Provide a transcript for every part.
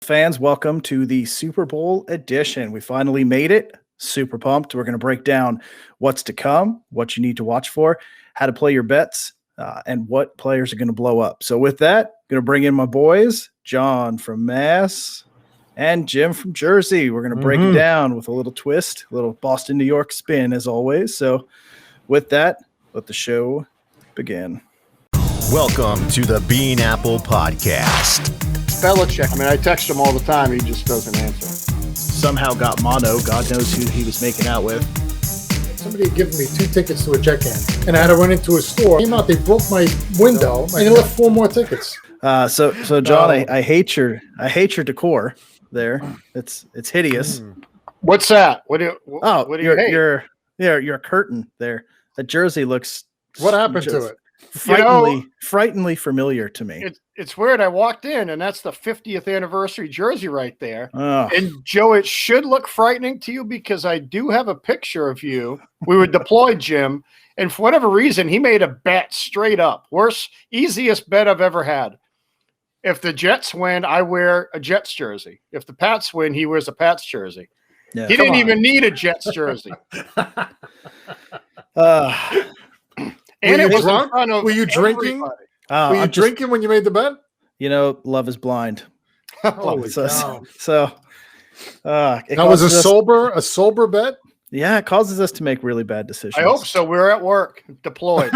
fans, welcome to the Super Bowl edition. We finally made it. Super pumped. We're going to break down what's to come, what you need to watch for, how to play your bets, and what players are going to blow up. So with that, I'm going to bring in my boys, John from Mass and Jim from Jersey. We're going to break it down with a little twist, a little Boston, New York spin as always. So with that, let the show begin. Welcome to the Bean Apple Podcast. Belichick. I text him all the time. He just doesn't answer. Somehow got mono. God knows who he was making out with. Somebody had given me 2 tickets to a Jet game, and I had to run into a store. Came out, they broke my window, and they left 4 more tickets. So John, I hate your decor there. It's hideous. What's that? What do you hate? Your curtain there. The jersey looks. What happened to it? Frighteningly familiar to me. It's weird. I walked in, and that's the 50th anniversary jersey right there. Oh. And Joe, it should look frightening to you because I do have a picture of you. We were deployed, Jim, and for whatever reason, he made a bet straight up. Easiest bet I've ever had. If the Jets win, I wear a Jets jersey. If the Pats win, he wears a Pats jersey. Yeah, he didn't even need a Jets jersey. And it was drunk? Were you drinking? Were you drinking when you made the bet? Love is blind. Holy cow. That was a sober bet? Yeah, it causes us to make really bad decisions. I hope so. We're at work, deployed.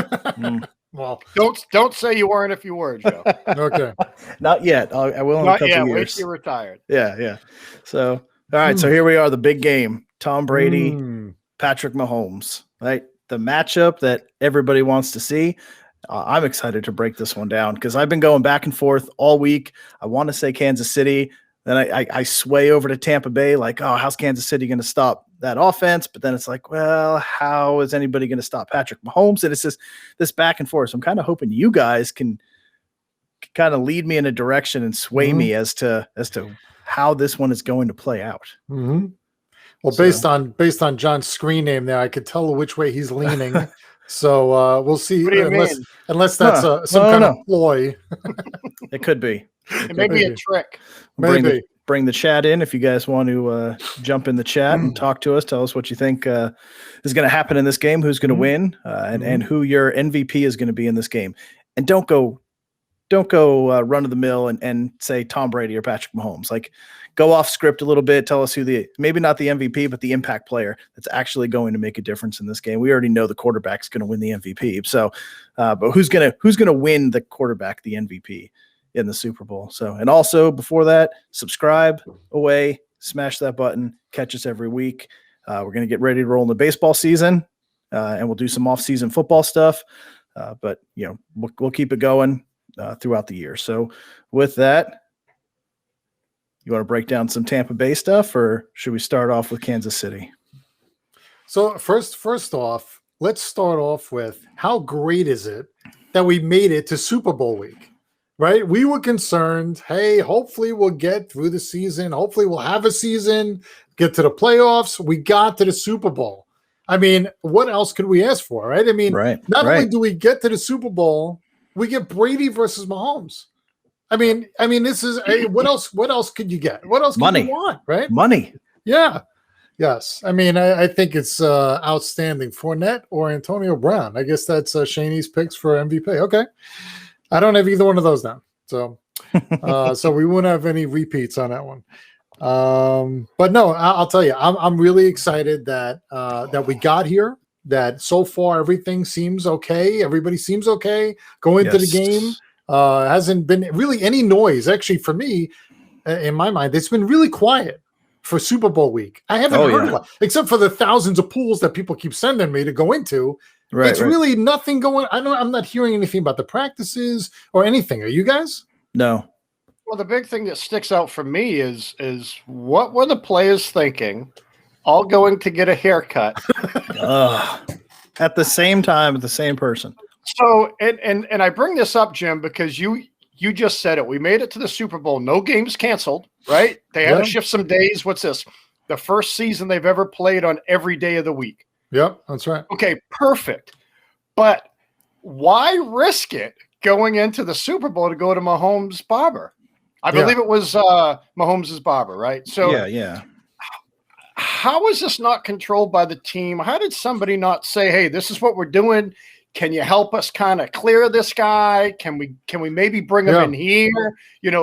Well, don't say you weren't if you were, Joe. Okay. Not yet. I will in a couple years. Wait till you're retired. Yeah. So, all right. So here we are, the big game. Tom Brady, Patrick Mahomes, right? The matchup that everybody wants to see. I'm excited to break this one down because I've been going back and forth all week. I want to say Kansas City. Then I sway over to Tampa Bay like, oh, how's Kansas City going to stop that offense? But then it's like, well, how is anybody going to stop Patrick Mahomes? And it's just this back and forth. So I'm kind of hoping you guys can kind of lead me in a direction and sway me as to how this one is going to play out. Mm-hmm. Well, based on John's screen name there, I could tell which way he's leaning. So we'll see. Unless that's some kind of ploy. It could be. It may be a trick. Bring the chat in if you guys want to jump in the chat and talk to us. Tell us what you think is going to happen in this game, who's going to win, and who your MVP is going to be in this game. And don't go run of the mill and say Tom Brady or Patrick Mahomes. Like, go off script a little bit. Tell us who maybe not the MVP, but the impact player that's actually going to make a difference in this game. We already know the quarterback's going to win the MVP. So, but who's going to win the quarterback, the MVP in the Super Bowl? So, and also before that, subscribe away, smash that button, catch us every week. We're going to get ready to roll in the baseball season, and we'll do some off-season football stuff. But we'll keep it going throughout the year. So with that, you want to break down some Tampa Bay stuff, or should we start off with Kansas City? So first off, let's start off with how great is it that we made it to Super Bowl week, right? We were concerned, hey, hopefully we'll get through the season. Hopefully we'll have a season, get to the playoffs. We got to the Super Bowl. What else could we ask for, right? Not only do we get to the Super Bowl, we get Brady versus Mahomes. This is what else? What else could you get? What else could you want? Right? Money. Yeah. Yes. I think it's outstanding. Fournette or Antonio Brown. I guess that's Shaney's picks for MVP. Okay. I don't have either one of those now. So, so we won't have any repeats on that one. But no, I'll tell you, I'm really excited that we got here. That so far everything seems okay. Everybody seems okay going into the game. Hasn't been really any noise. Actually, for me, in my mind, it's been really quiet for Super Bowl week. I haven't heard a lot, except for the thousands of pools that people keep sending me to go into. It's really nothing going. I'm not hearing anything about the practices or anything. Are you guys? No. Well, the big thing that sticks out for me is what were the players thinking? All going to get a haircut at the same time with the same person. So, and I bring this up, Jim, because you just said it. We made it to the Super Bowl. No games canceled, right? They had to shift some days. What's this? The first season they've ever played on every day of the week. Yep, that's right. Okay, perfect. But why risk it going into the Super Bowl to go to Mahomes' barber? I believe it was Mahomes' barber, right? So yeah. How is this not controlled by the team? How did somebody not say, "Hey, this is what we're doing. Can you help us kind of clear this guy? Can we maybe bring him in here?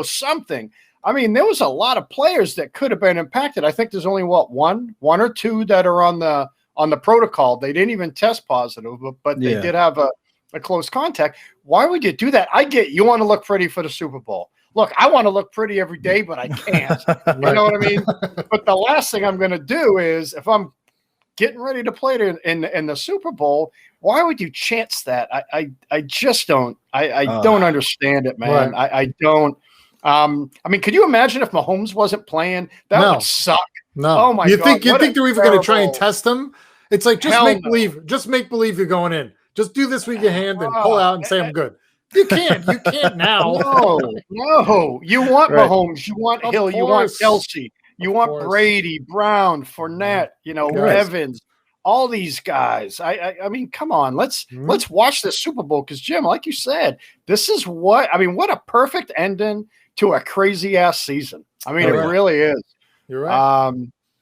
Something." I mean, there was a lot of players that could have been impacted. I think there's only one or two that are on the protocol. They didn't even test positive, but they did have a close contact. Why would you do that? I get you want to look pretty for the Super Bowl. Look, I want to look pretty every day, but I can't. You know what I mean? But the last thing I'm going to do is, if I'm getting ready to play in the Super Bowl, why would you chance that? I just don't. I don't understand it, man. Right. I don't. I mean, could you imagine if Mahomes wasn't playing? That would suck. No. Oh my God. You think they're even going to try and test him? It's like just make no. believe. Just make believe you're going in. Just do this with your hand and pull out and say I'm good. You can't. You can't now. No. You want Mahomes. You want Hill. You want Kelsey. You want Brady, Brown, Fournette. Evans. All these guys. I mean, come on. Let's watch the Super Bowl, because Jim, like you said, this is what a perfect ending to a crazy ass season. I mean, it really is. You're right.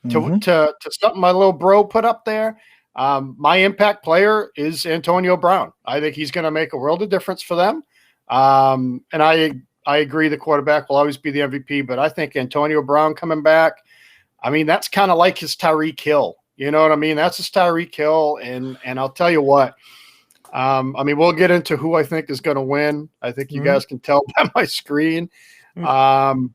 To something my little bro put up there. My impact player is Antonio Brown. I think he's going to make a world of difference for them. And I agree the quarterback will always be the MVP, but I think Antonio Brown coming back, I mean, that's kind of like his Tyreek Hill. You know what I mean? That's his Tyreek Hill. And I'll tell you what, I mean, we'll get into who I think is going to win. I think you guys can tell by my screen. But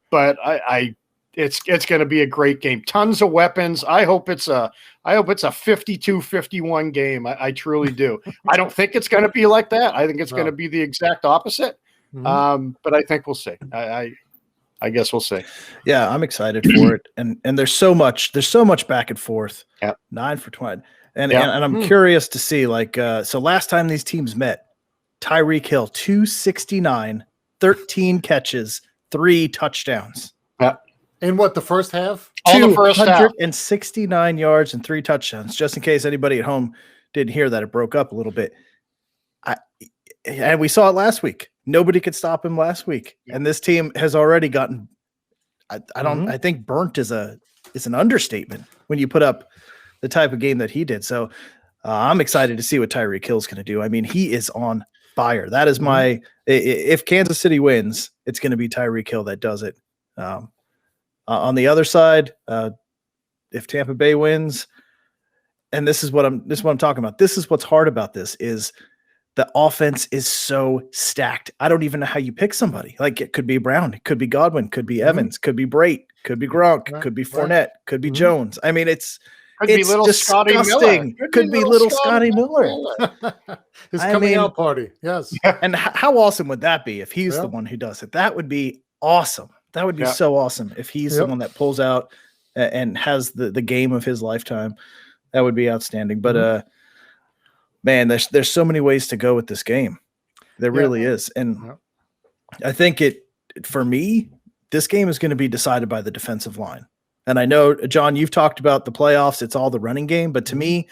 it's going to be a great game. Tons of weapons. I hope it's a 52-51 game. I truly do. I don't think it's going to be like that. I think it's going to be the exact opposite. But I think we'll see. I guess we'll see. Yeah, I'm excited for it. And there's so much back and forth. Yep. 9 for 20. And I'm curious to see, so last time these teams met, Tyreek Hill, 269, 13 catches, 3 touchdowns. Yeah. In what, the first half? All the first half. 269 yards and 3 touchdowns. Just in case anybody at home didn't hear that, it broke up a little bit. And we saw it last week. Nobody could stop him last week. And this team has already gotten, I think burnt is an understatement when you put up the type of game that he did. So I'm excited to see what Tyreek Hill's going to do. I mean, he is on fire. That is if Kansas City wins, it's going to be Tyreek Hill that does it. On the other side, if Tampa Bay wins, and this is what I'm talking about. This is what's hard about this is the offense is so stacked. I don't even know how you pick somebody. Like, it could be Brown, it could be Godwin, could be Evans, could be Brait, could be Gronk, could be Fournette, could be Jones. I mean, it's little disgusting. Scotty Miller. Could be little Scotty Miller. His coming out party. Yes. And how awesome would that be if he's the one who does it? That would be awesome. That would be so awesome if he's the one that pulls out and has the game of his lifetime. That would be outstanding. But man, there's so many ways to go with this game. There really is. And I think for me, this game is going to be decided by the defensive line. And I know, John, you've talked about the playoffs. It's all the running game. But to me,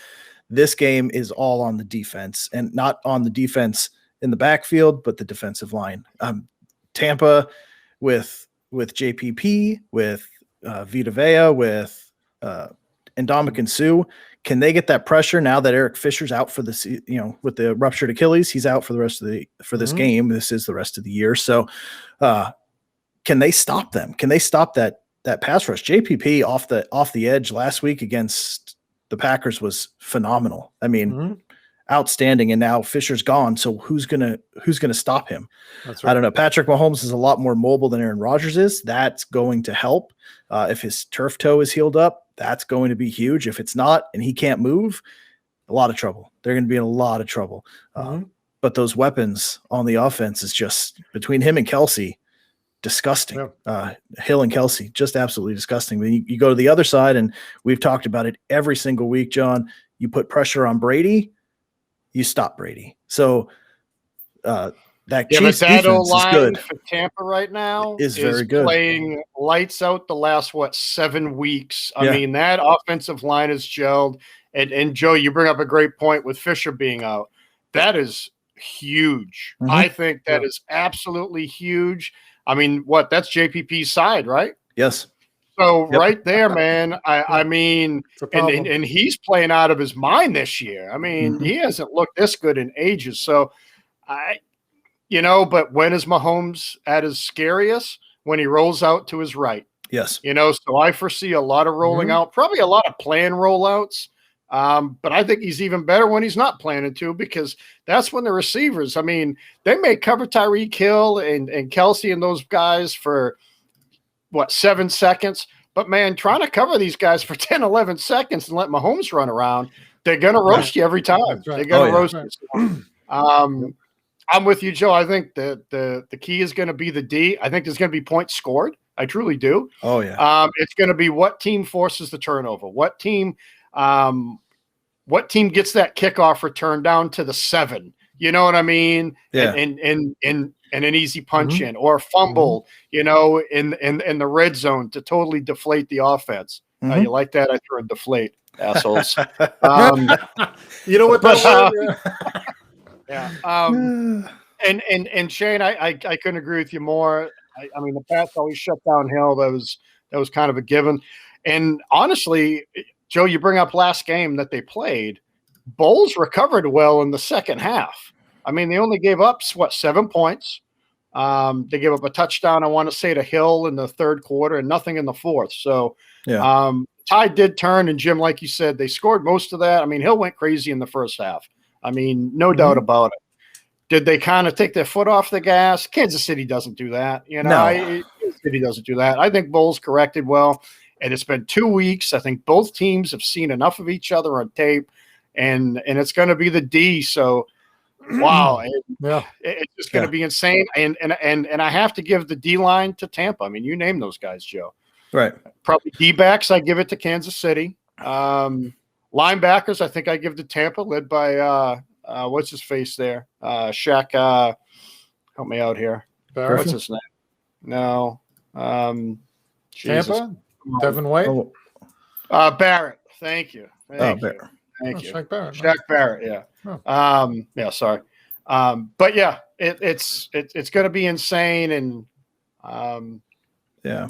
this game is all on the defense, and not on the defense in the backfield, but the defensive line. Tampa with JPP, with Vita Vea, with Ndamukong Suh, can they get that pressure now that Eric Fisher's out for with the ruptured Achilles? He's out for the rest of this game. This is the rest of the year. So can they stop them? Can they stop that pass rush? JPP off the edge last week against the Packers was phenomenal. I mean, outstanding. And now Fisher's gone. So who's gonna stop him? That's right. I don't know. Patrick Mahomes is a lot more mobile than Aaron Rodgers is. That's going to help. If his turf toe is healed up, that's going to be huge. If it's not and he can't move, a lot of trouble. They're going to be in a lot of trouble. But those weapons on the offense is just, between him and Kelsey, disgusting. Hill and Kelsey, just absolutely disgusting. When you go to the other side, and we've talked about it every single week, John, you put pressure on Brady, you stop Brady. So that Chiefs defense is good. For Tampa right now is very good. Playing lights out the last 7 weeks. I mean, that offensive line is gelled. And Joe, you bring up a great point with Fisher being out. That is huge. I think that is absolutely huge. I mean, that's JPP's side, right? Yes. So right there, man, I mean, and he's playing out of his mind this year. I mean, he hasn't looked this good in ages. So but when is Mahomes at his scariest? When he rolls out to his right. Yes. So I foresee a lot of rolling out, probably a lot of plan rollouts. But I think he's even better when he's not planning to, because that's when the receivers, I mean, they may cover Tyreek Hill and Kelsey and those guys for 7 seconds. But man, trying to cover these guys for 10, 11 seconds and let Mahomes run around, they're going to roast you every time. Right. They're going to roast you. I'm with you, Joe. I think the key is going to be the D. I think there's going to be points scored. I truly do. Oh yeah. It's going to be what team forces the turnover. What team gets that kickoff return down to the 7? You know what I mean? Yeah. And an easy punch in or fumble, in the red zone to totally deflate the offense. You like that? I threw a deflate, assholes. You know what that yeah. And Shane, I couldn't agree with you more. I mean, the Pats always shut down Hill. That was kind of a given. And honestly, Joe, you bring up last game that they played. Bowles recovered well in the second half. I mean, they only gave up 7 points. They gave up a touchdown, I want to say, to Hill in the third quarter, and nothing in the fourth. So tide did turn, and Jim, like you said, they scored most of that. I mean, Hill went crazy in the first half. I mean, no doubt about it. Did they kind of take their foot off the gas? Kansas City doesn't do that. Kansas City doesn't do that. I think Bowles corrected well, and it's been 2 weeks. I think both teams have seen enough of each other on tape, and it's going to be the D. So, wow, it's just going to be insane. And I have to give the D line to Tampa. I mean, you name those guys, Joe. Right. Probably D-backs, I give it to Kansas City. Linebackers, I think I give to Tampa, led by what's his face there? Shaq. Help me out here. Barrett? What's his name? No. Tampa? Devin White? Barrett. Thank you. Barrett. Thank you. Shaq Barrett. Shaq Barrett, yeah. Oh. Sorry. But yeah, it's going to be insane, and yeah,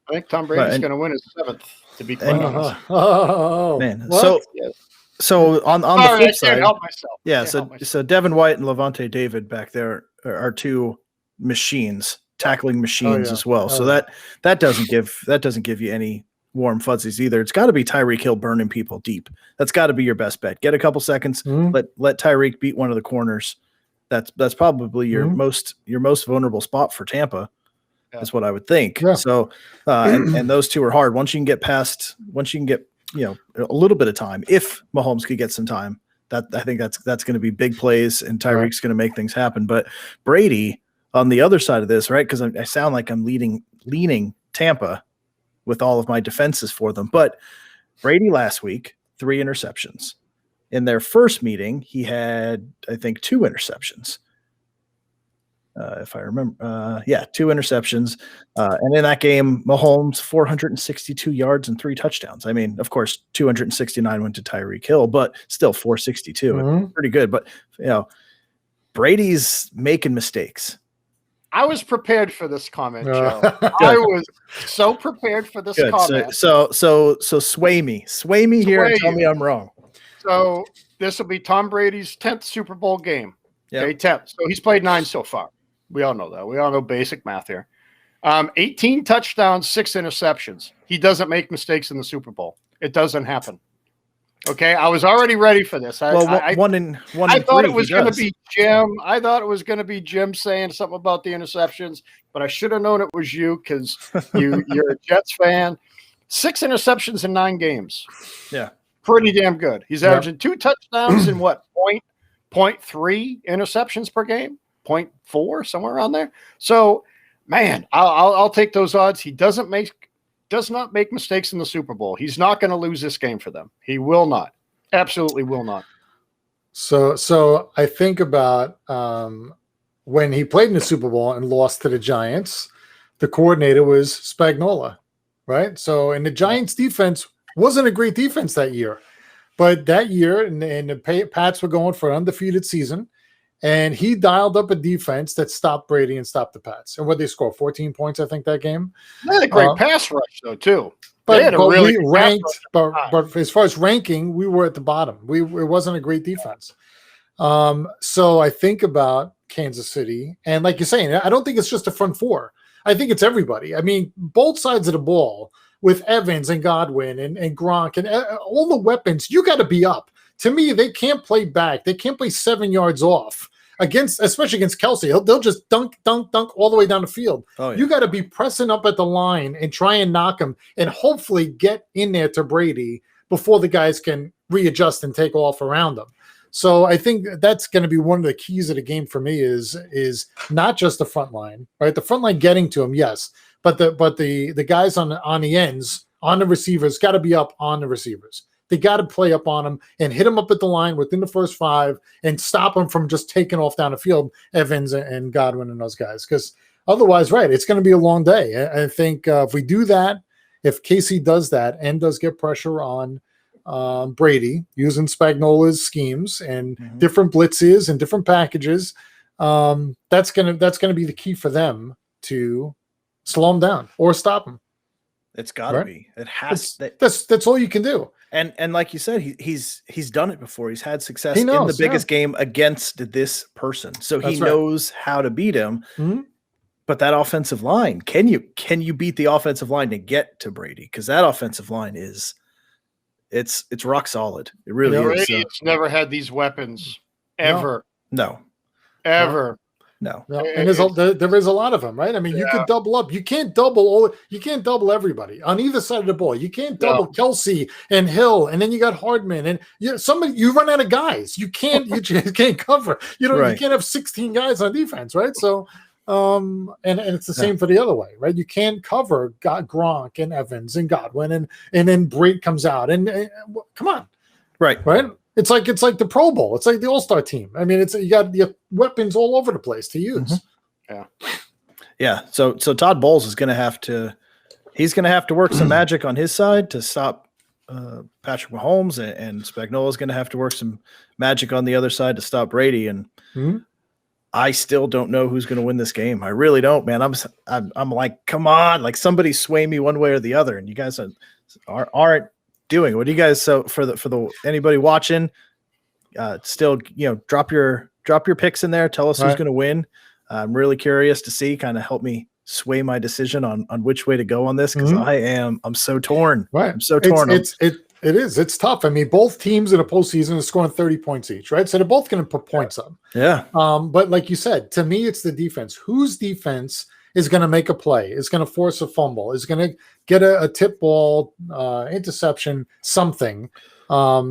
I think Tom Brady's going to win his 7th. To be quite honest. Man. What? So on the flip I can't side, help myself. yeah. So Devin White and Levante David back there are two machines, tackling machines as well. So that doesn't give you any warm fuzzies either. It's got to be Tyreek Hill burning people deep. That's got to be your best bet. Get a couple seconds. Let Tyreek beat one of the corners. That's probably your most vulnerable spot for Tampa. That's what I would think. Yeah. So and those two are hard. Once you can get a little bit of time, if Mahomes could get some time, that I think that's going to be big plays, and Tyreek's going to make things happen. But Brady on the other side of this, right? Because I sound like I'm leaning Tampa with all of my defenses for them. But Brady last week, 3 interceptions. In their first meeting, he had, I think, 2 interceptions. If I remember, 2 interceptions. And in that game, Mahomes, 462 yards and 3 touchdowns. I mean, of course, 269 went to Tyreek Hill, but still 462. Pretty good. But, Brady's making mistakes. I was prepared for this comment, Joe. I was so prepared for this comment. So sway me here and tell me I'm wrong. So this will be Tom Brady's 10th Super Bowl game. Yep. Okay, 10th. So he's played 9 so far. We all know that. We all know basic math here. 18 touchdowns, 6 interceptions. He doesn't make mistakes in the Super Bowl. It doesn't happen. Okay, I was already ready for this. I thought it was going to be Jim. I thought it was going to be Jim saying something about the interceptions, but I should have known it was you because you're a Jets fan. 6 interceptions in 9 games. Yeah, pretty damn good. He's averaging 2 touchdowns and 0.3 interceptions per game, 0.4 somewhere around there. So, man, I'll take those odds. He does not make mistakes in the Super Bowl. He's not going to lose this game for them. He will not. Absolutely will not. So I think about when he played in the Super Bowl and lost to the Giants, the coordinator was Spagnuolo, right? So, and the Giants defense wasn't a great defense that year. But that year, and the Pats were going for an undefeated season, And he dialed up a defense that stopped Brady and stopped the Pats. And what they score? 14 points, I think, that game. They had a great pass rush, though, too. But we ranked, but as far as ranking, we were at the bottom. It wasn't a great defense. So I think about Kansas City, and like you're saying, I don't think it's just the front four. I think it's everybody. I mean, both sides of the ball with Evans and Godwin and Gronk and all the weapons, you got to be up. To me, they can't play back. They can't play 7 yards off especially against Kelsey. They'll just dunk all the way down the field. Oh, yeah. You got to be pressing up at the line and try and knock him and hopefully get in there to Brady before the guys can readjust and take off around them. So I think that's going to be one of the keys of the game for me is not just the front line, right? The front line getting to him, yes, but the guys on the ends, on the receivers, got to be up on the receivers. They got to play up on them and hit them up at the line within the first 5 and stop them from just taking off down the field, Evans and Godwin and those guys. Because otherwise, right, it's going to be a long day. I think if we do that, if KC does that and does get pressure on Brady using Spagnola's schemes and different blitzes and different packages, that's gonna be the key for them to slow him down or stop him. It's got to be. It has. That's all you can do. And like you said, he's done it before. He's had success in the biggest game against this person, so he knows how to beat him. Mm-hmm. But that offensive line, can you beat the offensive line to get to Brady? Because that offensive line is. It's rock solid. It really is. Brady's never had these weapons ever. No. Ever. No. And there is a lot of them, right? I mean, you could double up. You can't double everybody on either side of the ball. You can't double Kelsey and Hill, and then you got Hardman, and you run out of guys. You just can't cover. You can't have 16 guys on defense, right? So and it's the same for the other way, right? You can't cover Gronk and Evans and Godwin, and then Brady comes out and come on, right? It's like the Pro Bowl. It's like the All-Star team. I mean, you got your weapons all over the place to use. Yeah. So Todd Bowles is going to have to work some magic on his side to stop Patrick Mahomes, and Spagnuolo is going to have to work some magic on the other side to stop Brady. And I still don't know who's going to win this game. I really don't, man. I'm like, come on, like somebody sway me one way or the other, and you guys aren't doing it. What do you guys? So for the anybody watching, still drop your picks in there. Tell us who's going to win. I'm really curious to see. Kind of help me sway my decision on which way to go on this because I'm so torn. Right, I'm so torn. It's tough. I mean, both teams in a postseason are scoring 30 points each, right? So they're both going to put points up. Yeah. But like you said, to me, it's the defense. Whose defense is going to make a play? Is going to force a fumble? Is going to get a tip ball, interception, something? I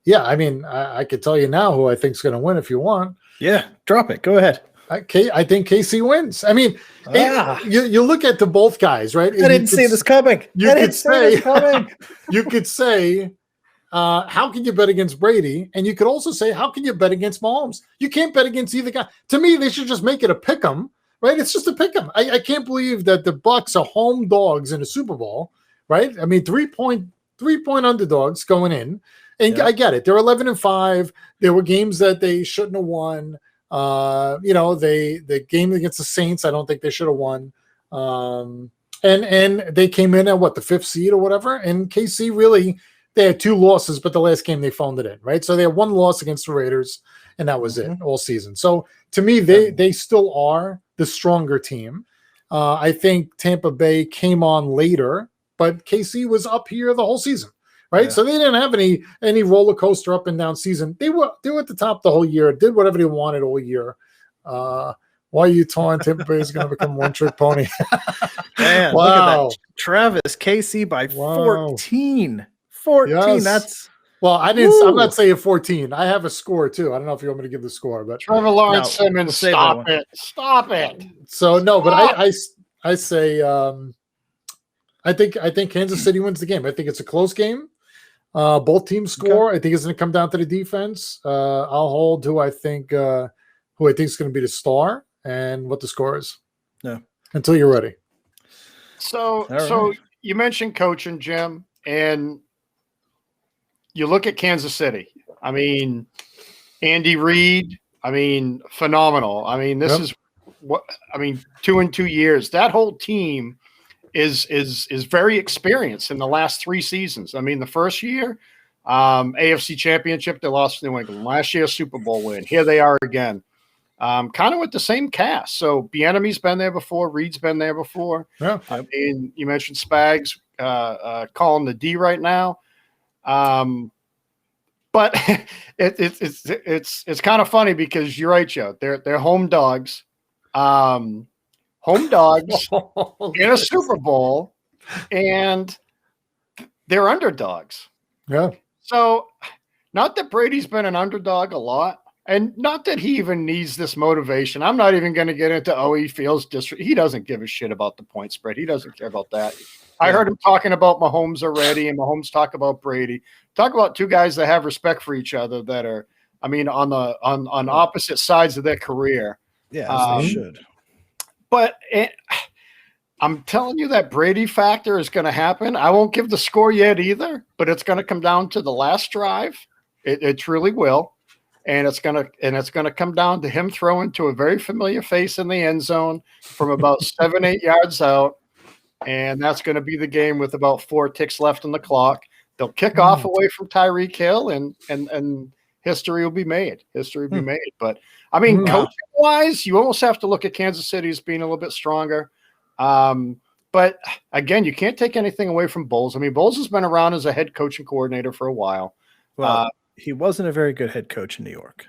mean, I could tell you now who I think is going to win if you want. Yeah, drop it. Go ahead. I think KC wins. I mean, you look at the both guys, right? I didn't see this coming. You could say, how can you bet against Brady? And you could also say, how can you bet against Mahomes? You can't bet against either guy. To me, they should just make it a pick 'em, right? It's just a pick 'em. I can't believe that the Bucs are home dogs in the Super Bowl, right? I mean, 3-point underdogs going in. And I get it. They're 11-5. There were games that they shouldn't have won. The game against the Saints, I don't think they should have won. And they came in at the 5th seed or whatever. And KC really, they had 2 losses, but the last game they phoned it in, right? So they had 1 loss against the Raiders, and that was it all season. So to me, they still are the stronger team. I think Tampa Bay came on later, but KC was up here the whole season. Right. Yeah. So they didn't have any roller coaster up and down season. They were at the top the whole year, did whatever they wanted all year. Why are you telling Tampa Bay is going to become one-trick pony? Man, wow. Look at that. Travis KC by 14. 14. Yes. That's I'm not saying 14. I have a score too. I don't know if you want me to give the score, but Trevor Lawrence Simmons, stop it. So no, but I say I think Kansas City wins the game. I think it's a close game. Both teams score. Okay. I think it's going to come down to the defense. I'll hold who I think is going to be the star and what the score is. Yeah. Until you're ready. So you mentioned coaching, Jim, and you look at Kansas City. I mean, Andy Reid, I mean, phenomenal. I mean, this is what I mean. 2 in 2 years. That whole team is very experienced in the last 3 seasons. I mean, the first year, AFC Championship, they lost to New England. Last year, Super Bowl win. Here they are again. Kind of with the same cast. So Bieniemy's been there before. Reed's been there before. Yeah. I mean, you mentioned Spags calling the D right now. But it's kind of funny because you're right, Joe. They're home dogs. Home dogs in a Super Bowl, and they're underdogs. Yeah. So, not that Brady's been an underdog a lot, and not that he even needs this motivation. I'm not even going to get into, he feels he doesn't give a shit about the point spread. He doesn't care about that. I heard him talking about Mahomes already, and Mahomes talk about Brady. Talk about two guys that have respect for each other that are, I mean, on opposite sides of their career. Yeah, as they should. But I'm telling you that Brady factor is going to happen. I won't give the score yet either, but it's going to come down to the last drive. It truly will. And it's gonna come down to him throwing to a very familiar face in the end zone from about 7-8 yards out, and that's going to be the game with about 4 ticks left on the clock. They'll kick off away from Tyreek Hill, and history will be made. History will be made. But I mean, coaching wise, you almost have to look at Kansas City as being a little bit stronger. But again, you can't take anything away from Bowles. I mean, Bowles has been around as a head coaching coordinator for a while. Well, he wasn't a very good head coach in New York.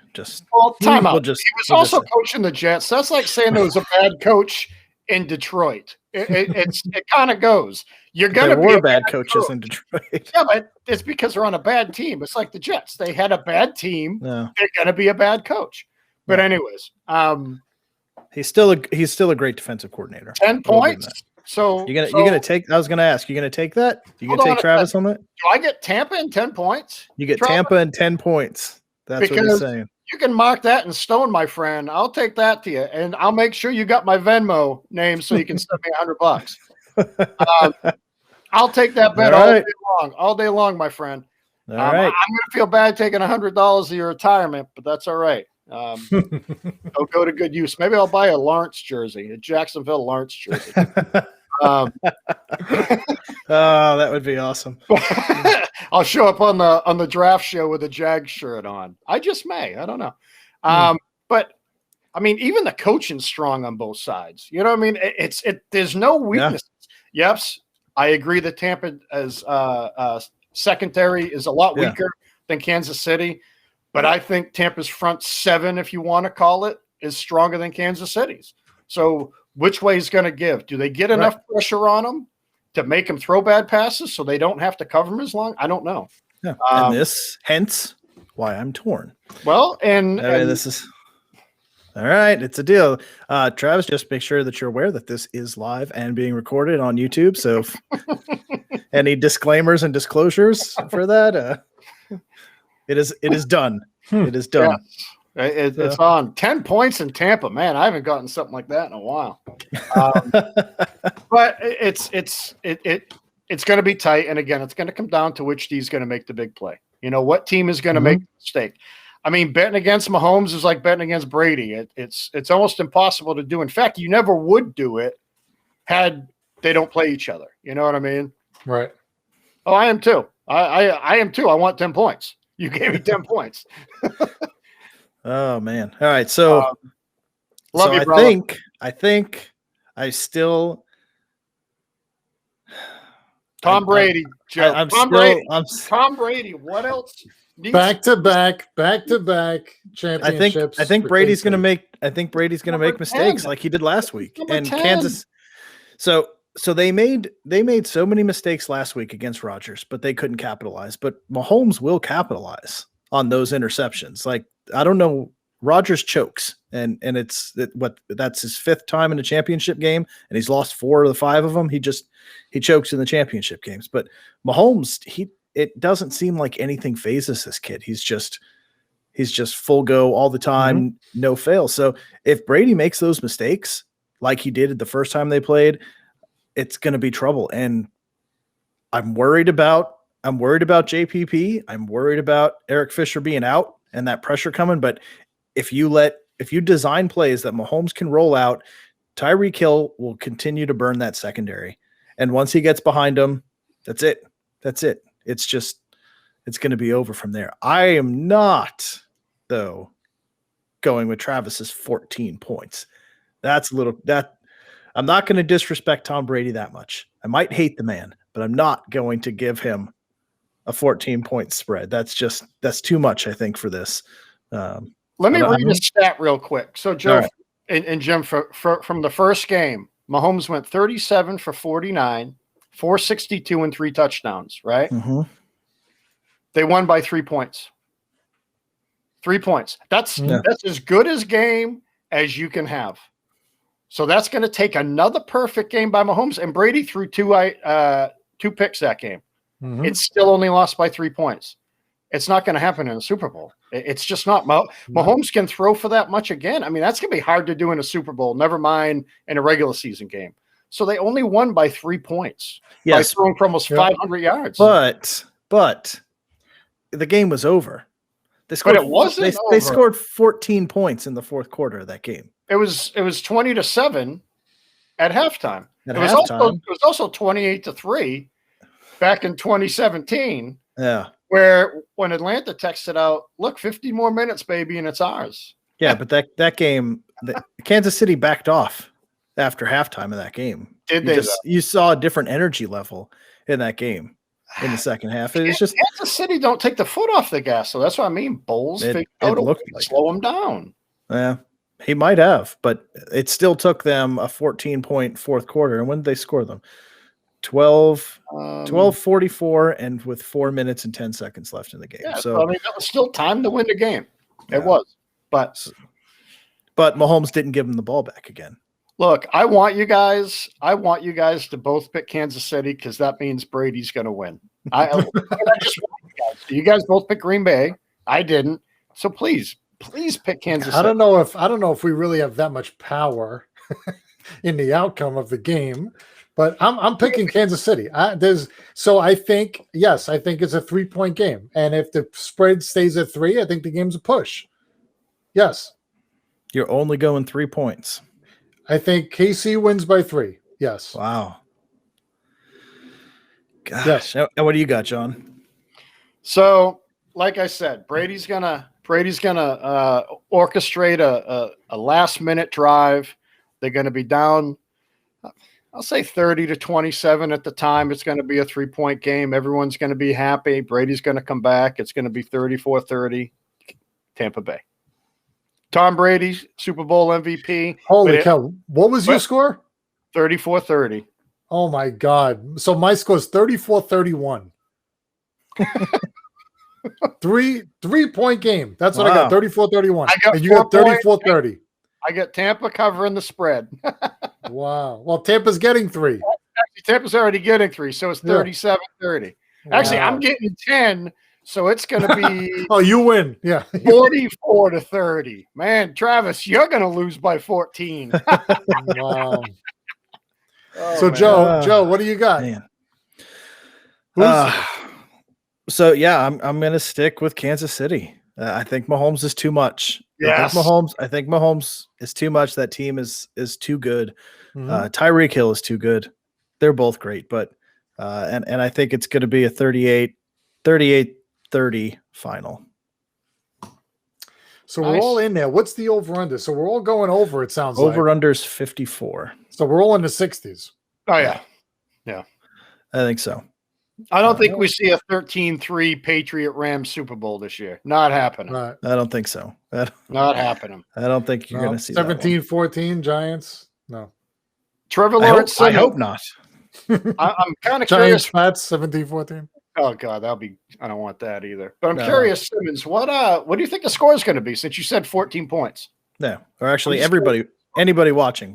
Time out. He was also coaching the Jets. That's like saying there was a bad coach in Detroit. It kind of goes. You're going to be bad coaches in Detroit. Yeah, but it's because they're on a bad team. It's like the Jets. They had a bad team. No. They're going to be a bad coach. But anyways, he's still a great defensive coordinator. 10 points. So you're gonna take. I was gonna ask. You're gonna take that? You gonna take Travis on that? Do I get Tampa and 10 points? You get Tampa and 10 points. That's what he's saying. You can mark that in stone, my friend. I'll take that to you, and I'll make sure you got my Venmo name so you can send me $100. I'll take that bet all day long, my friend. All right. I'm gonna feel bad taking $100 of your retirement, but that's all right. It'll go to good use. Maybe I'll buy a Lawrence jersey, a Jacksonville Lawrence jersey. Oh, that would be awesome. I'll show up on the draft show with a Jag shirt on. I just may. I don't know. But I mean, even the coaching's strong on both sides. You know what I mean? There's no weaknesses. Yeah. Yes, I agree that Tampa as secondary is a lot weaker than Kansas City. But I think Tampa's front seven, if you want to call it, is stronger than Kansas City's. So which way is going to give? Do they get enough pressure on them to make them throw bad passes so they don't have to cover them as long? I don't know. Yeah. And hence why I'm torn. Well, and this is all right. It's a deal. Travis, just make sure that you're aware that this is live and being recorded on YouTube. So any disclaimers and disclosures for that? It is done. It is done. Yeah. It's on 10 points in Tampa. Man, I haven't gotten something like that in a while. But it's going to be tight. And again, it's going to come down to which team's going to make the big play. You know, what team is going to make the mistake? I mean, betting against Mahomes is like betting against Brady. It's almost impossible to do. In fact, you never would do it had they don't play each other. You know what I mean? Right. Oh, I am too. I am too. I want 10 points. You gave me 10 points. Oh man. All right. So, love you, brother. I think I still Tom Brady, Joe. Tom Brady. What else? Back to back championships. I think Brady's going to make mistakes like he did last week. And 10. Kansas. So they made so many mistakes last week against Rodgers, but they couldn't capitalize. But Mahomes will capitalize on those interceptions. Like, I don't know, Rodgers chokes, and that's his 5th time in a championship game, and he's lost 4 of the 5 of them. He chokes in the championship games. But Mahomes, it doesn't seem like anything phases this kid. He's just full go all the time, no fail. So if Brady makes those mistakes like he did the first time they played, it's going to be trouble. And I'm worried about JPP. I'm worried about Eric Fisher being out and that pressure coming. But if you design plays that Mahomes can roll out, Tyreek Hill will continue to burn that secondary. And once he gets behind him, that's it. That's it. It's going to be over from there. I am not, though, going with Travis's 14 points. I'm not going to disrespect Tom Brady that much. I might hate the man, but I'm not going to give him a 14-point spread. That's too much, I think, for this. Let me read a stat real quick. So, Joe and Jim, from the first game, Mahomes went 37 for 49, 462 and 3 touchdowns, right? Mm-hmm. They won by 3 points. 3 points. That's as good a game as you can have. So that's going to take another perfect game by Mahomes, and Brady threw two picks that game. Mm-hmm. It's still only lost by 3 points. It's not going to happen in the Super Bowl. It's just not. Mahomes can throw for that much again. I mean, that's going to be hard to do in a Super Bowl, never mind in a regular season game. So they only won by 3 points. Yes. By throwing for almost 500 yards. But the game was over. It wasn't over. They scored 14 points in the fourth quarter of that game. It was 20-7 at halftime. It was also 28-3 back in 2017. Yeah. Where when Atlanta texted out, look, 50 more minutes, baby, and it's ours. Yeah, but that game, Kansas City backed off after halftime of that game. You saw a different energy level in that game in the second half. It's just Kansas City don't take the foot off the gas, so that's what I mean. Bowles figured out to slow him down. Yeah, he might have, but it still took them a 14-point fourth quarter. And when did they score them? 12:44, and with 4 minutes and 10 seconds left in the game. Yeah, so I mean, that was still time to win the game. It was, but Mahomes didn't give him the ball back again. Look, I want you guys to both pick Kansas City because that means Brady's going to win. I just want you guys. You guys both pick Green Bay. I didn't, so please pick Kansas City. I don't know if we really have that much power in the outcome of the game. But I'm picking Kansas City. I think it's a 3-point game. And if the spread stays at 3, I think the game's a push. Yes. You're only going 3 points. I think KC wins by 3. Yes. Wow. Gosh. Yes. And what do you got, John? So, like I said, Brady's gonna orchestrate a last-minute drive. They're going to be down, I'll say 30-27 at the time. It's going to be a 3-point game. Everyone's going to be happy. Brady's going to come back. It's going to be 34-30, Tampa Bay. Tom Brady, Super Bowl MVP. Holy cow. What was your score? 34-30. Oh, my God. So my score is 34-31. 3-point game. That's what I got, 34-31. And you got 34-30. I got Tampa covering the spread. Wow. Well, Tampa's getting 3. Actually, Tampa's already getting 3, so it's 37-30. Wow. Actually, I'm getting 10, so it's going to be oh, you win. Yeah. 44-30. Man, Travis, you're going to lose by 14. Wow. So, man. Joe, what do you got? So, yeah, I'm going to stick with Kansas City. I think Mahomes is too much. Yes. I think Mahomes is too much. That team is too good. Mm-hmm. Tyreek Hill is too good. They're both great, but and I think it's going to be a 38-30 final. So we're all in there. What's the over-under? So we're all going over, it sounds like. Over-under's 54. So we're all in the 60s. Oh, yeah. Yeah. I think so. I don't think we see a 13-3 Patriot Rams Super Bowl this year. Not happening. Right. I don't think so. Not happening. I don't think you're going to see 17-14 Giants. No. Trevor Lawrence. I hope not. I'm kind of curious. Giants Pats 17-14. Oh God, I don't want that either. But I'm curious, Simmons. What do you think the score is going to be? Since you said 14 points. Yeah. Or actually, anybody watching. Anybody watching.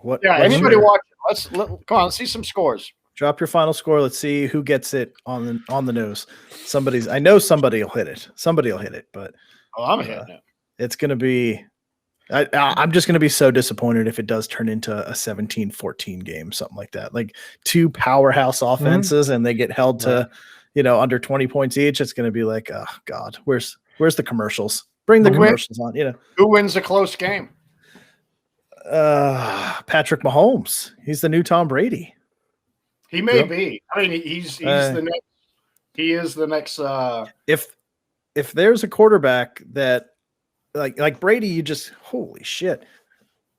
Come on. Let's see some scores. Drop your final score. Let's see who gets it on the nose. I know somebody will hit it. Somebody will hit it, but I'm hitting it. It's going to be. I'm just going to be so disappointed if it does turn into a 17-14 game, something like that. Like two powerhouse offenses, and they get held to, under 20 points each. It's going to be like, oh God, where's the commercials? bring the commercials on. Who wins a close game? Patrick Mahomes. He's the new Tom Brady. He may be. I mean, he's the next. He is the next. If there's a quarterback that like Brady, you just holy shit.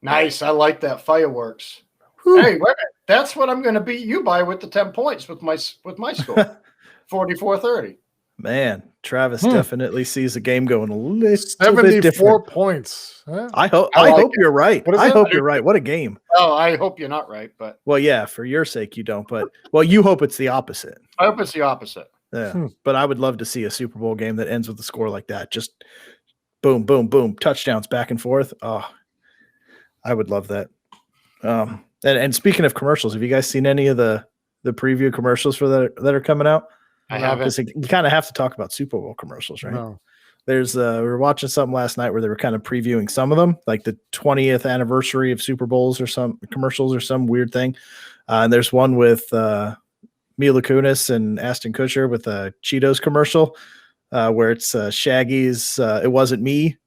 Nice. I like that. Fireworks. Whew. Hey, wait a minute. That's what I'm going to beat you by with the 10 points with my score. 44-30. Man, Travis definitely sees the game going a little bit 74 different. points. Huh? I hope you're right. What is I that? hope you're right. What a game. Oh, I hope you're not right, but Well, yeah, for your sake you don't, but you hope it's the opposite. I hope it's the opposite. Yeah. But I would love to see a Super Bowl game that ends with a score like that. Just boom, boom, boom, touchdowns back and forth. Oh, I would love that. And speaking of commercials, have you guys seen any of the preview commercials for that are coming out? I haven't. You kind of have to talk about Super Bowl commercials, right? No. There's we were watching something last night where they were kind of previewing some of them, like the 20th anniversary of Super Bowls or some commercials or some weird thing. And there's one with Mila Kunis and Ashton Kutcher with a Cheetos commercial where it's Shaggy's "It Wasn't Me"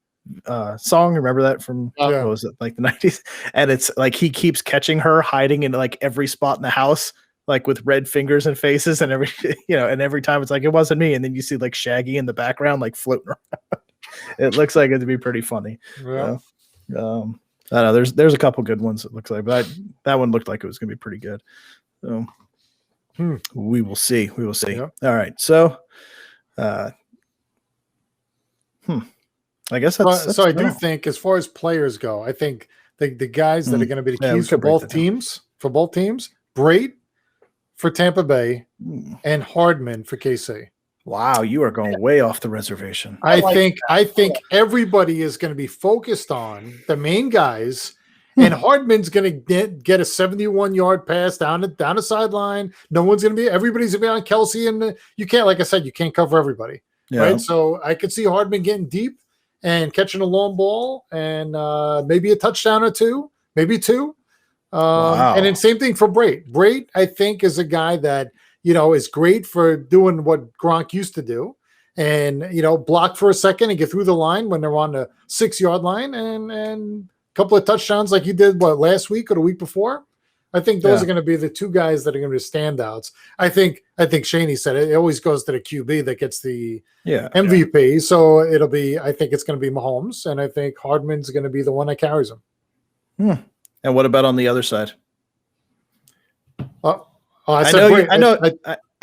song. Remember that from what was it, like the 90s? And it's like he keeps catching her hiding in like every spot in the house, like with red fingers and faces, and every time it's like "It wasn't me," and then you see like Shaggy in the background like floating around. It looks like it'd be pretty funny. Yeah. I don't know. There's a couple good ones. It looks like, but that one looked like it was gonna be pretty good. So we will see. We will see. Yep. All right. So, I guess that's so I do think, as far as players go, I think the guys that are going to be the keys for both teams, Brate for Tampa Bay and Hardman for KC. Wow, you are going way off the reservation. I think everybody is going to be focused on the main guys, and Hardman's going to get a 71-yard pass down the sideline. Everybody's going to be on Kelsey, and you can't, like I said, you can't cover everybody, right? So I could see Hardman getting deep and catching a long ball and maybe a touchdown or two, maybe two. And then same thing for Brate. Brate, I think, is a guy that, is great for doing what Gronk used to do and, block for a second and get through the line when they're on the 6-yard line and a couple of touchdowns like he did, last week or the week before. I think those are going to be the two guys that are going to be standouts. I think Shaney said it always goes to the QB that gets the MVP. Yeah. So I think it's going to be Mahomes, and I think Hardman's going to be the one that carries him. And what about on the other side? I know.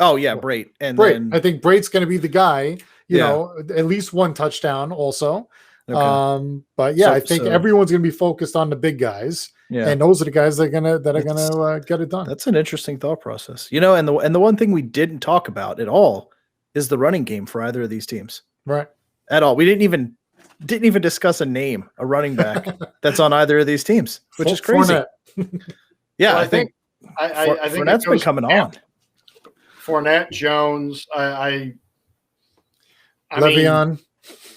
Brate. And Brate. I think Brate's going to be the guy, at least one touchdown also. Okay. But I think everyone's going to be focused on the big guys. Yeah. And those are the guys that are gonna get it done. That's an interesting thought process. And the one thing we didn't talk about at all is the running game for either of these teams. Right. At all. We didn't even discuss a running back that's on either of these teams, which is crazy. Yeah, I think Fournette's been coming on. Fournette, Jones, Le'Veon.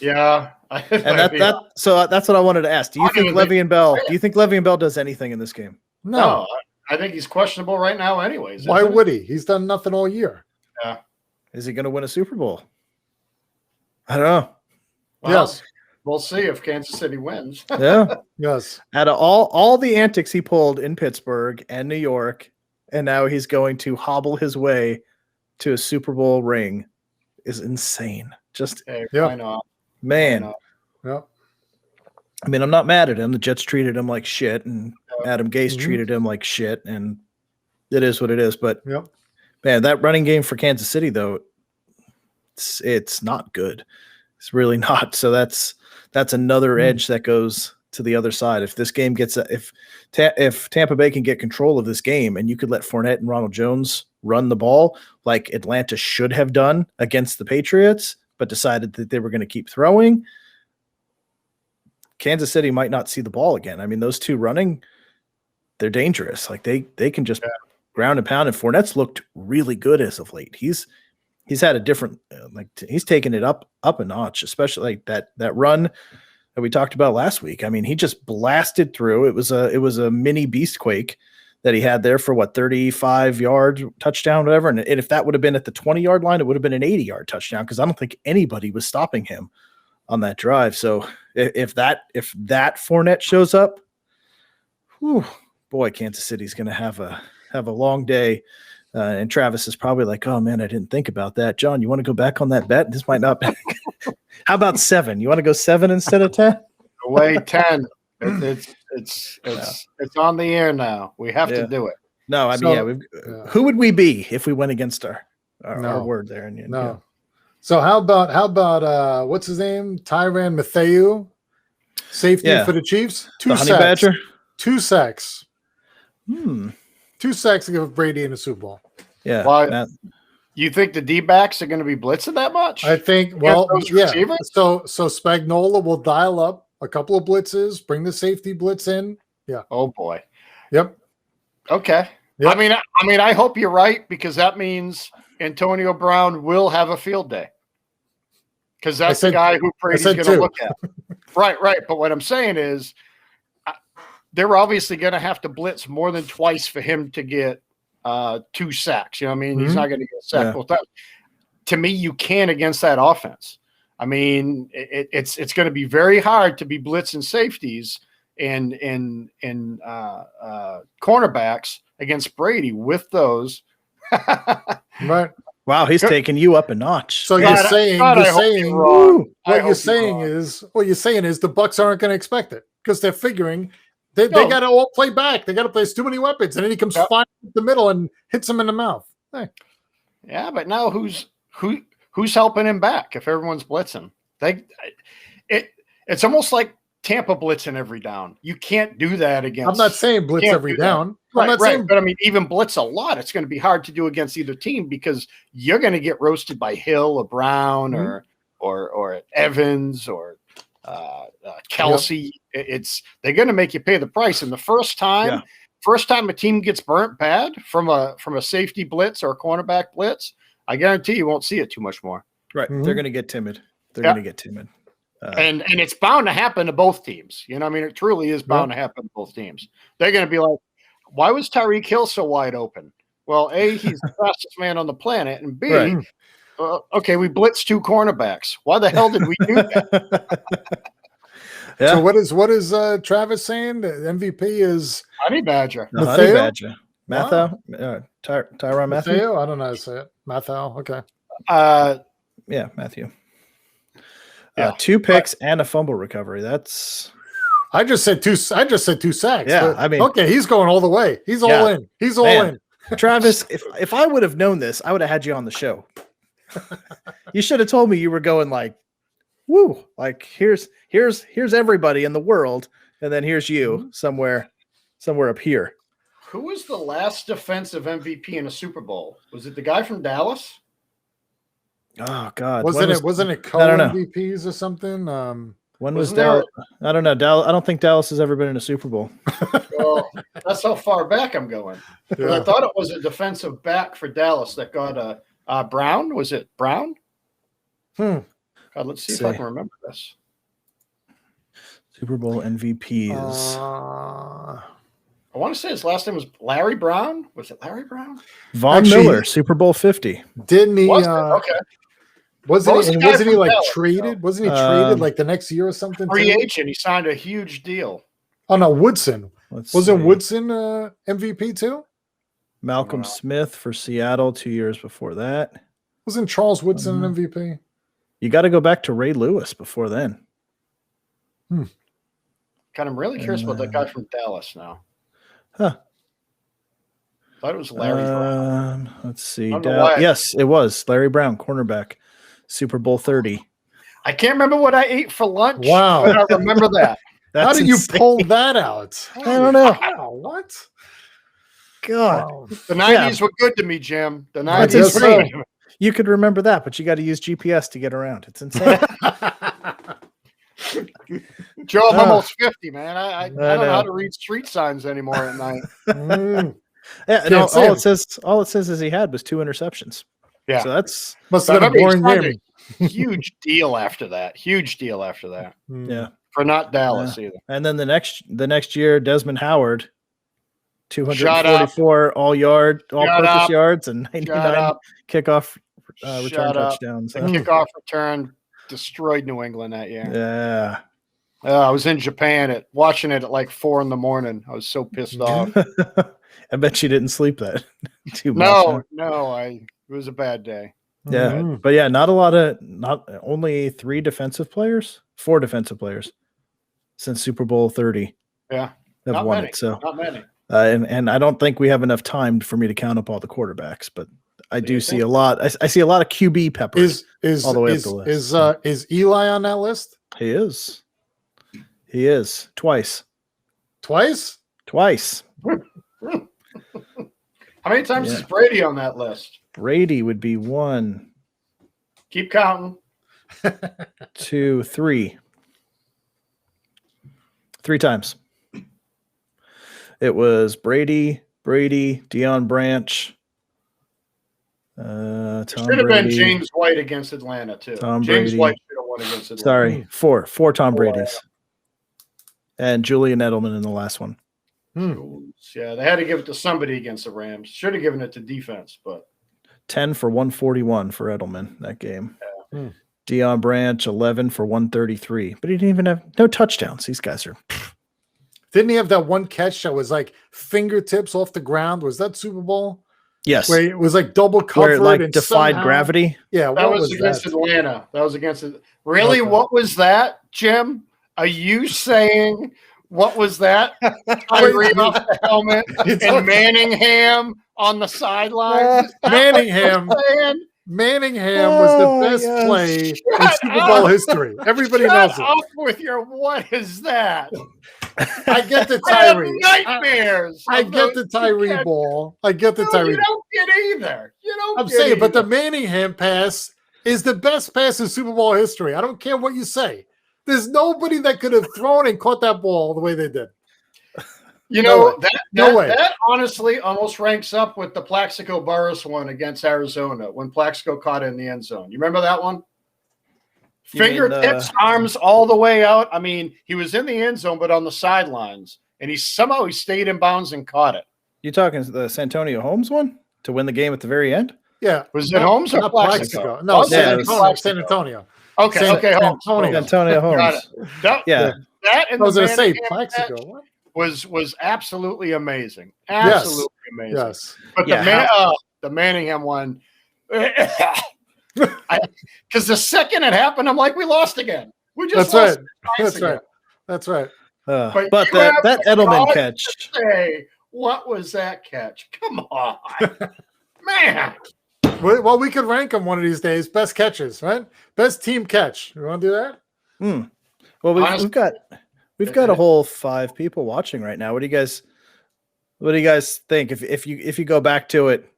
Yeah. And so that's what I wanted to ask. Do you think Le'Veon Bell does anything in this game? No, I think he's questionable right now anyways. Why would he? He's done nothing all year. Yeah. Is he going to win a Super Bowl? I don't know. Well, yes. We'll see if Kansas City wins. Yeah. Yes. Out of all the antics he pulled in Pittsburgh and New York, and now he's going to hobble his way to a Super Bowl ring is insane. Just I know. Man. Yeah. I mean, I'm not mad at him. The Jets treated him like shit, and Adam Gase treated him like shit, and it is what it is. But man, that running game for Kansas City, though, it's not good. It's really not. So that's another edge that goes to the other side. If this game if Tampa Bay can get control of this game, and you could let Fournette and Ronald Jones run the ball like Atlanta should have done against the Patriots, but decided that they were going to keep throwing, Kansas City might not see the ball again. I mean, those two running, they're dangerous. Like they can just ground and pound. And Fournette's looked really good as of late. He's had a different, he's taken it up a notch, especially like that run that we talked about last week. I mean, he just blasted through. It was a mini beastquake that he had there for 35-yard touchdown, whatever. And if that would have been at the 20-yard line, it would have been an 80-yard touchdown, because I don't think anybody was stopping him on that drive. So if that Fournette shows up, whew, boy, Kansas City's going to have a long day. And Travis is probably like, oh man, I didn't think about that. John, you want to go back on that bet? This might not be. How about 7? You want to go 7 instead of 10? Away 10. It's on the air now. We have to do it. No, I mean, who would we be if we went against our word there? And, no. Yeah. So how about what's his name? Tyrann Mathieu, safety for the Chiefs. 2 the sacks. Honey Badger? 2 sacks. 2 sacks to give Brady in the Super Bowl. Yeah. Well, you think the D-backs are going to be blitzing that much? I think. Well, yeah. So Spagnuolo will dial up a couple of blitzes, bring the safety blitz in. Yeah. Oh boy. Yep. Okay. Yep. I mean, I hope you're right, because that means Antonio Brown will have a field day. Because that's the guy who Brady's going to look at. Right. But what I'm saying is, they're obviously going to have to blitz more than twice for him to get 2 sacks. You know what I mean? He's not going to get a sack. Yeah. Well, to me, you can't against that offense. I mean, it's going to be very hard to be blitzing safeties and cornerbacks against Brady with those. Right. Wow, he's taking you up a notch. So you're saying what you're saying is the Bucs aren't going to expect it, because they're figuring they got to all play back. They got to play too many weapons, and then he comes flying up the middle and hits him in the mouth. Hey. Yeah, but now who's helping him back if everyone's blitzing? It's almost like Tampa blitzing every down. You can't do that against. I'm not saying blitz every down. Right. But I mean, even blitz a lot, it's going to be hard to do against either team, because you're going to get roasted by Hill or Brown or Evans or Kelsey. They're going to make you pay the price. And the first time a team gets burnt bad from a safety blitz or a cornerback blitz, I guarantee you won't see it too much more. Right. They're going to get timid. Going to get timid. And it's bound to happen to both teams. You know, I mean, it truly is bound to happen to both teams. They're going to be like, why was Tyreek Hill so wide open? Well, A, he's the fastest man on the planet, and B, okay, we blitzed 2 cornerbacks. Why the hell did we do that? Yeah. So what is Travis saying? The MVP is Honey Badger. Honey Badger. Matthew? Tyrann Mathieu? I don't know how to say it. Matthew. Okay. Yeah, Matthew. 2 picks and a fumble recovery. That's. I just said 2 sacks. Yeah, I mean, okay, he's going all the way. He's all in. He's all in. Travis, if I would have known this, I would have had you on the show. You should have told me you were going like, woo, like here's everybody in the world, and then here's you somewhere up here. Who was the last defensive MVP in a Super Bowl? Was it the guy from Dallas? Oh God, wasn't it co-MVPs or something? When was Dallas? I don't know. I don't think Dallas has ever been in a Super Bowl. Well, that's how far back I'm going. Yeah. I thought it was a defensive back for Dallas that got a Brown. Was it Brown? God, let's see if I can remember this. Super Bowl MVPs. I want to say his last name was Larry Brown. Was it Larry Brown? Miller, Super Bowl 50. Didn't he? Okay. Wasn't he like traded? Wasn't he traded like the next year or something? Free agent. He signed a huge deal. Oh no, Woodson. Wasn't Woodson MVP too? Malcolm Smith for Seattle 2 years before that. Wasn't Charles Woodson an MVP? You got to go back to Ray Lewis before then. God, I'm really curious about that guy from Dallas now. Huh. I thought it was Larry Brown. Let's see. Yes, it was Larry Brown, cornerback, Super Bowl 30. I can't remember what I ate for lunch. Wow. But I remember that. How did you pull that out? I don't know. Wow, what? God. Wow. The 90s were good to me, Jim. The 90s were good to me. You could remember that, but you got to use GPS to get around. It's insane. Joe, I'm almost 50, man. I don't know how to read street signs anymore at night. Yeah, and all it says is he had was 2 interceptions. Yeah, so that's must have been a boring game. Huge deal after that. Yeah, for not Dallas either. And then the next year, Desmond Howard, 244 all-purpose yards and 99 kickoff return touchdowns. The kickoff return destroyed New England that year. Yeah. I was in Japan watching it at like 4 a.m. I was so pissed off. I bet you didn't sleep that too much. No, it was a bad day. Yeah, Mhm. but yeah, not only 4 defensive players since Super Bowl 30 Yeah, have not won many. it. So, Not many. and I don't think we have enough time for me to count up all the quarterbacks, but I do see a lot. I see a lot of QB peppers all the way up the list. Is Eli on that list? He is. He is twice. Twice? How many times is Brady on that list? Brady would be 1, Keep counting. 2, 3. 3 times. It was Brady, Deion Branch, Tom Should have been Brady. James White against Atlanta too. Tom James Brady. White should have won against Atlanta. Sorry, 4 Tom Brady's, and Julian Edelman in the last one. Yeah, they had to give it to somebody against the Rams. Should have given it to defense, but 10 for 141 for Edelman that game. Yeah. Deion Branch 11 for 133, but he didn't even have no touchdowns. These guys are. Didn't he have that one catch that was like fingertips off the ground? Was that Super Bowl? Yes, Where it was like double covered, where it like and defied somehow- gravity. Yeah, that what was against that? Atlanta. That was against it. Really, Okay. what was that, Jim? Are you saying what was that? Tyree off the helmet and Manningham on the sidelines. Is that what Manningham. you're saying? Manningham was the best yes. play in Shut Super Bowl up. history. Everybody Shut knows it. up with your what is that? I get the I have Tyree. nightmares. I of get those the Tyree catches. ball. I get the No, Tyree. you don't get either. You don't. I'm get saying, but the either. Manningham pass is the best pass in Super Bowl history. I don't care what you say. There's nobody that could have thrown and caught that ball the way they did. You No know, way. No way. that honestly almost ranks up with the Plaxico Burress one against Arizona when Plaxico caught it in the end zone. You remember that one? You mean, Fingertips, arms all the way out. I mean, he was in the end zone, but on the sidelines, and he stayed in bounds and caught it. You talking the Santonio Holmes one to win the game at the very end? Yeah. Was it Holmes or Not Plaxico? No, Was it San it Antonio. Plaxico? San Antonio. Okay, San Holmes. Antonio. Santonio Got Holmes. it. That, Yeah. that and I was the going to say Manningham Plaxico. catch What? was absolutely amazing. Absolutely amazing. Yes. But Yeah, the Manningham one, because the second it happened, I'm like, we lost again. We just That's lost right. twice That's again. right. That's right. But you have that the Edelman guts catch. to say, what was that catch? Come on, man. Well, we could rank them one of these days. Best catches, right? Best team catch. You want to do that? Well, Honestly, we've got a whole 5 people watching right now. What do you guys think if you go back to it,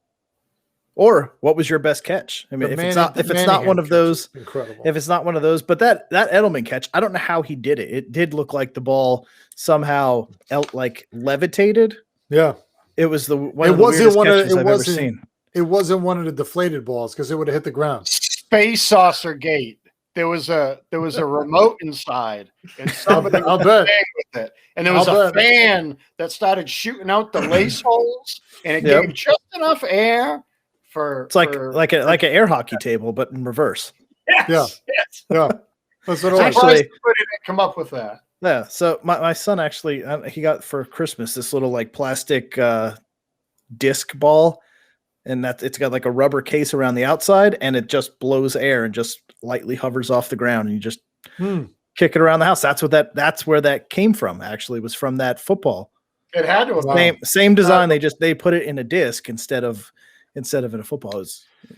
or what was your best catch? I mean, if it's not one of those, incredible. if it's not one of those, but that Edelman catch, I don't know how he did it. It did look like the ball somehow like levitated. Yeah, It was one It of the wasn't weirdest one of- catches it I've ever wasn't- seen. it wasn't one of the deflated balls because it would have hit the ground. Space saucer gate. There was a remote inside, and somebody I'll was bet. playing with it, and there was I'll a bet. fan that started shooting out the lace holes, and it Yep. gave just enough air for It's like an air hockey table, but in reverse. yes, Yeah. yes. Yeah, that's what it I'm was. Actually- surprised somebody didn't come up with that. Yeah. So my son actually he got for Christmas this little like plastic disc ball, and it's got like a rubber case around the outside, and it just blows air and just lightly hovers off the ground, and you just kick it around the house. That's where that came from. Actually, was from that football. It had to have Wow. been. Same design. They put it in a disc instead of in a football.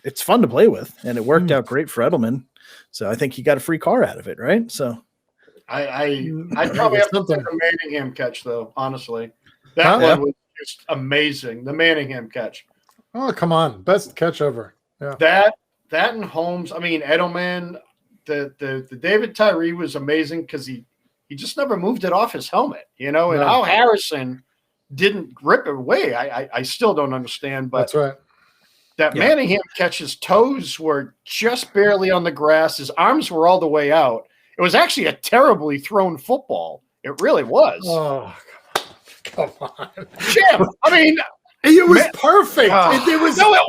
It's fun to play with, and it worked out great for Edelman. So I think he got a free car out of it, right? So I'd probably have to Something. take the Manningham catch, though, honestly. That Huh? one Yeah. was just amazing. The Manningham catch. Oh, come on. Best catch ever. Yeah. That and Holmes, I mean, Edelman, the David Tyree was amazing because he just never moved it off his helmet, and No. how Harrison didn't rip it away. I still don't understand, but That's right. that Yeah. Manningham catch, his toes were just barely on the grass. His arms were all the way out. It was actually a terribly thrown football. It really was. Oh, come on. Jim, I mean, It was perfect. No, it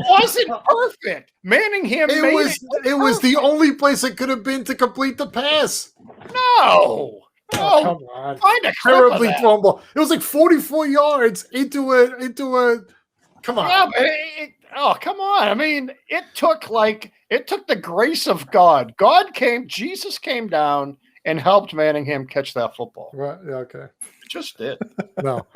wasn't perfect. Manningham it was the only place it could have been to complete the pass. No. Oh, come on. Find a clip Terribly of that. thrown ball. It was like 44 yards into a come on. Yeah, but come on. I mean, it took the grace of God. Jesus came down and helped Manningham catch that football. Right. Yeah, okay. It just did. No.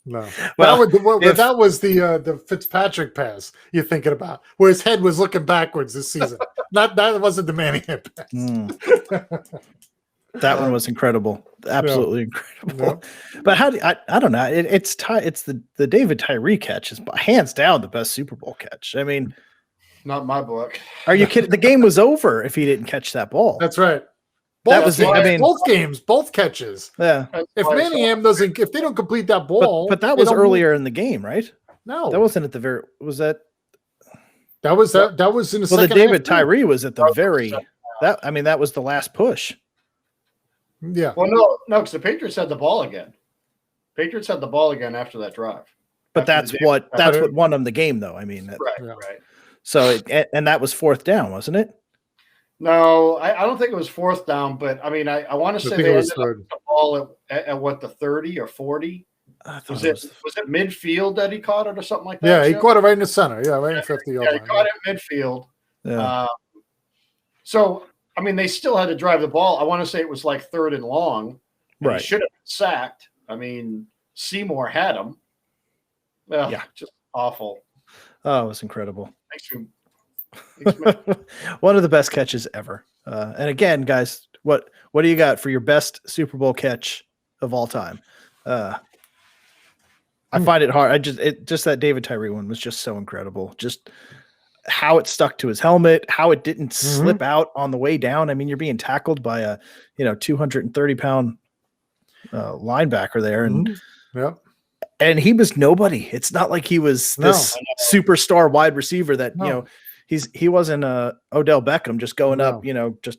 Well, that was the Fitzpatrick pass you're thinking about, where his head was looking backwards this season. That wasn't the Manningham pass. That one was incredible, absolutely incredible. Yeah. But I don't know. It's the David Tyree catch is hands down the best Super Bowl catch. I mean, not my book. Are you kidding? The game was over if he didn't catch that ball. That's right. Both games, both catches. Yeah. If Manningham if they don't complete that ball, but that was earlier in the game, right? No, that wasn't at the very. Was that? That was in the second. Well, the David Tyree was at the very. That was the last push. Yeah. Well, no, because the Patriots had the ball again. Patriots had the ball again after that drive. But that's what won them the game, though. I mean, right. So and that was fourth down, wasn't it? No, I don't think it was fourth down, but I mean, I want to say they ended up with the ball at what, the 30 or 40? Was it midfield that he caught it or something like that? Yeah, he caught it right in the center. Yeah, right in 50 yards. Yeah, he caught it in midfield. Yeah. So I mean, they still had to drive the ball. I want to say it was like third and long. Right. He should have been sacked. I mean, Seymour had him. Well, yeah. Just awful. Oh, it was incredible. Thanks. One of the best catches ever. And again, guys, what do you got for your best Super Bowl catch of all time? I find it hard. Just that David Tyree one was just so incredible. Just how it stuck to his helmet, how it didn't slip out on the way down. I mean, you're being tackled by a 230-pound linebacker there, and and he was nobody. It's not like he was this superstar wide receiver that he wasn't Odell Beckham just going up, just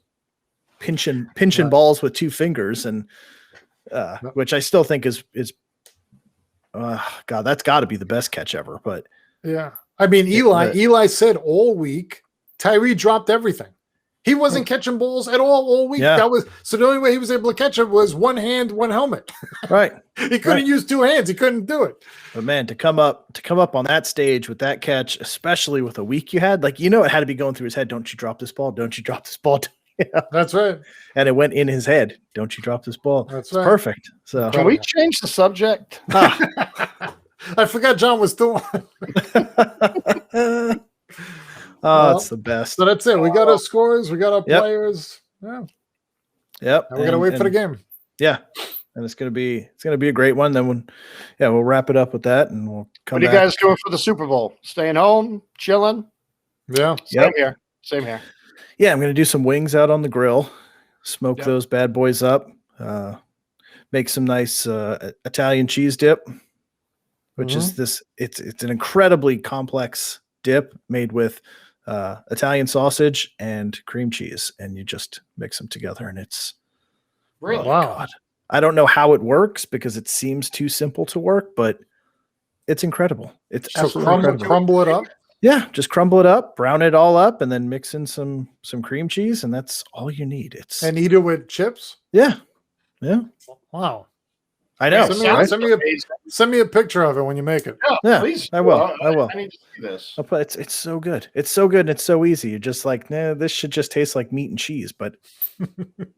pinching balls with two fingers, and which I still think is God, that's got to be the best catch ever. But yeah. I mean, Eli said all week, Tyree dropped everything. He wasn't catching balls at all week. Yeah. So the only way he was able to catch it was one hand, one helmet. Right. He couldn't use two hands. He couldn't do it. But man, to come up on that stage with that catch, especially with a week you had, it had to be going through his head. Don't you drop this ball? Don't you drop this ball? That's right. And it went in his head. Don't you drop this ball? That's right. Perfect. So can we change the subject? I forgot John was still on. It's the best. So that's it. We got our scores. We got our players. Yeah. Yep. And we're gonna wait for the game. Yeah. And it's gonna be a great one. Then we'll wrap it up with that, and we'll come. What are you guys doing for the Super Bowl? Staying home, chilling? Yeah. Same here. Yeah, I'm gonna do some wings out on the grill, smoke those bad boys up, make some nice Italian cheese dip, which is this. It's an incredibly complex dip made with Italian sausage and cream cheese, and you just mix them together, and it's really God. I don't know how it works because it seems too simple to work, but it's incredible. It's absolutely incredible. Crumble it up. Yeah, just crumble it up, brown it all up, and then mix in some cream cheese, and that's all you need. And eat it with chips. Yeah. Wow. I know. Send me a picture of it when you make it. Yeah, please. I will. I need to see this. It's so good. It's so good, and it's so easy. You're just like, this should just taste like meat and cheese, but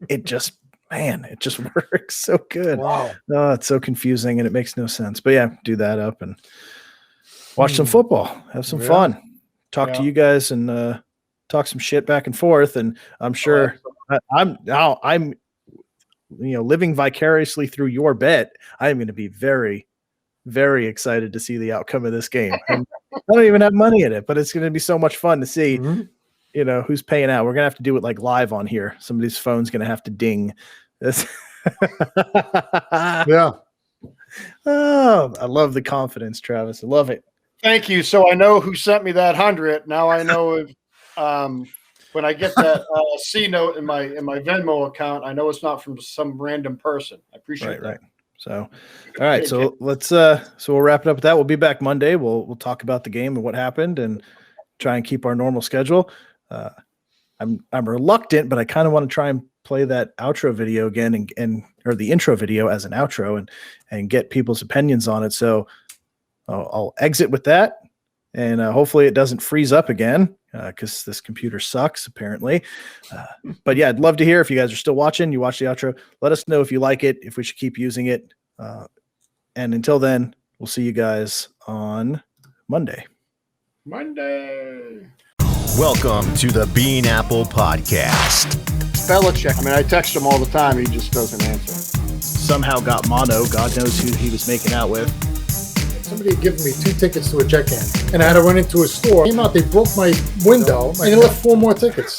it just works so good. Wow. No, it's so confusing, and it makes no sense. But yeah, do that up and watch some football, have some fun, talk to you guys, and talk some shit back and forth. And I'm sure I'm living vicariously through your bet. I am going to be very, very excited to see the outcome of this game. And I don't even have money in it, but it's going to be so much fun to see, who's paying out. We're going to have to do it like live on here. Somebody's phone's going to have to ding. Yeah. Oh, I love the confidence, Travis. I love it. Thank you. So I know who sent me that 100. Now I know if when I get that C note in my Venmo account, I know it's not from some random person. I appreciate that. Right. So, all right. So let's so we'll wrap it up with that. We'll be back Monday. We'll talk about the game and what happened and try and keep our normal schedule. I'm reluctant, but I kind of want to try and play that outro video again and or the intro video as an outro and get people's opinions on it. So I'll exit with that, and hopefully it doesn't freeze up again because this computer sucks apparently. But yeah, I'd love to hear if you guys are still watching. You watch the outro. Let us know if you like it, if we should keep using it. And until then, we'll see you guys on Monday. Welcome to the Bean Apple Podcast. Belichick. I mean, I text him all the time. He just doesn't answer. Somehow got mono. God knows who he was making out with. Somebody had given me 2 tickets to a Jet game, and I had to run into a store. Came out, they broke my window, and they left 4 more tickets.